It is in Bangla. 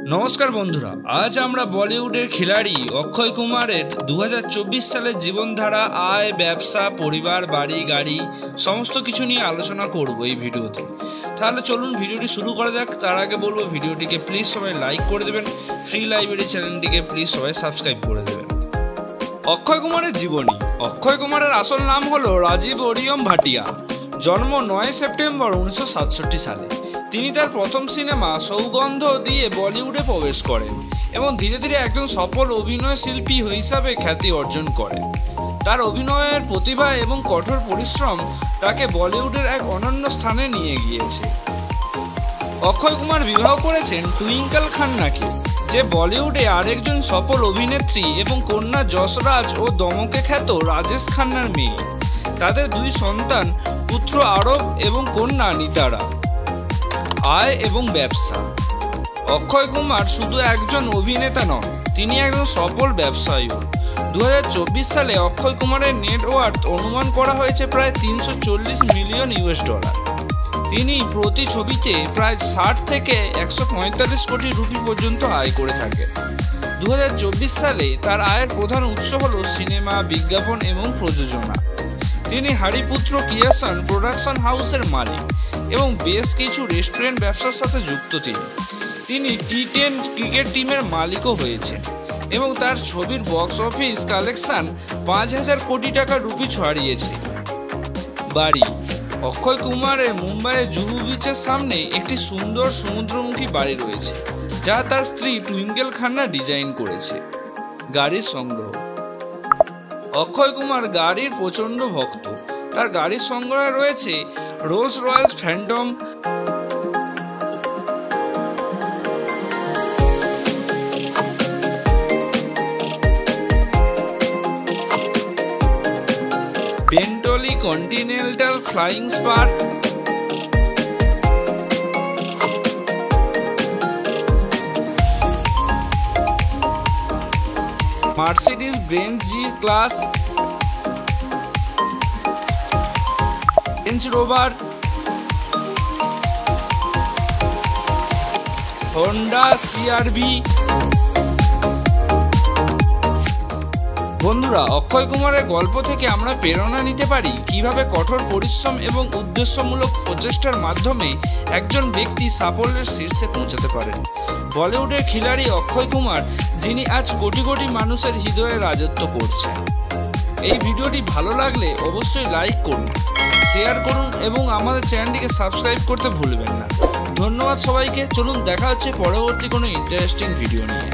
नमस्कार बंधुरा आज आमरा बलिउडेर खिलाड़ी अक्षय कुमारेर 2024 सालेर जीवनधारा आय व्यवसा परिवार बाड़ी गाड़ी समस्त किछु निये आलोचना करब এই ভিডিওতে। তাহলে চলুন ভিডিওটি শুরু করা যাক। তার আগে বলবো ভিডিওটিকে প্লিজ সবাই লাইক করে দেবেন, ফ্রি লাইব্রেরি চ্যানেলটিকে প্লিজ সবাই সাবস্ক্রাইব করে দেবেন। অক্ষয় কুমারের জীবনী। অক্ষয় কুমারের আসল নাম হলো রাজীব ওরিয়ম ভাটিয়া। জন্ম 9 সেপ্টেম্বর 1967 সালে। তিনি তার প্রথম সিনেমা সৌগন্ধ দিয়ে বলিউডে প্রবেশ করেন এবং ধীরে ধীরে একজন সফল অভিনয় শিল্পী হিসাবে খ্যাতি অর্জন করেন। তার অভিনয়ের প্রতিভা এবং কঠোর পরিশ্রম তাকে বলিউডের এক অনন্য স্থানে নিয়ে গিয়েছে। অক্ষয় কুমার বিবাহ করেছেন টুইঙ্কেল খান্নাকে, যে বলিউডে আরেকজন সফল অভিনেত্রী এবং কন্যা যশরাজ ও দমকে খ্যাত রাজেশ খান্নার মেয়ে। তাদের দুই সন্তান, পুত্র আরব এবং কন্যা নিতারা। আয় এবং ব্যবসা। অক্ষয় কুমার শুধু একজন অভিনেতা নন, তিনি একজন সফল ব্যবসায়ীও। 2024 সালে অক্ষয় কুমারের নেটওয়ার্থ অনুমান করা হয়েছে প্রায় $340 মিলিয়ন। তিনি প্রতি ছবিতে প্রায় 60 থেকে 145 কোটি রুপি পর্যন্ত আয় করে থাকেন। 2024 সালে তার আয়ের প্রধান উৎস হল সিনেমা, বিজ্ঞাপন এবং প্রযোজনা। তিনি হারিপুত্র ক্রিয়েশন প্রোডাকশন হাউসের মালিক এবং বেশ কিছু রেস্টুরেন্ট ব্যবসার সাথে যুক্ত। তিনি T10 ক্রিকেট টিমের মালিকও হয়েছেন এবং তার ছবির বক্স অফিস কালেকশন 5000 কোটি টাকা রুপি ছাড়িয়েছে। বাড়ি। অক্ষয় কুমারের মুম্বাইয়ের জুহু বিচের সামনে একটি সুন্দর সমুদ্রমুখী বাড়ি রয়েছে, যা তার স্ত্রী টুইঙ্কেল খান্না ডিজাইন করেছে। গাড়ির সংগ্রহ। অক্ষয় কুমার গাড়ির প্রচণ্ড ভক্ত। তার গাড়ির সংগ্রহে রয়েছে Rolls Royce Phantom, Bentley Continental Flying Spur, Mercedes Benz G class, Range Rover, Honda CR-V। বন্ধুরা, অক্ষয় কুমারের গল্প থেকে আমরা প্রেরণা নিতে পারি কিভাবে কঠোর পরিশ্রম এবং উদ্দেশ্যমূলক প্রচেষ্টার মাধ্যমে একজন ব্যক্তি সাফল্যের শীর্ষে পৌঁছাতে পারেন। বলিউডের খিলাড়ি অক্ষয় কুমার, যিনি আজ কোটি কোটি মানুষের হৃদয়ে রাজত্ব করছেন। এই ভিডিওটি ভালো লাগলে অবশ্যই লাইক করুন, শেয়ার করুন এবং আমাদের চ্যানেলটিকে সাবস্ক্রাইব করতে ভুলবেন না। ধন্যবাদ সবাইকে। চলুন দেখা হচ্ছে পরবর্তী কোনো ইন্টারেস্টিং ভিডিও নিয়ে।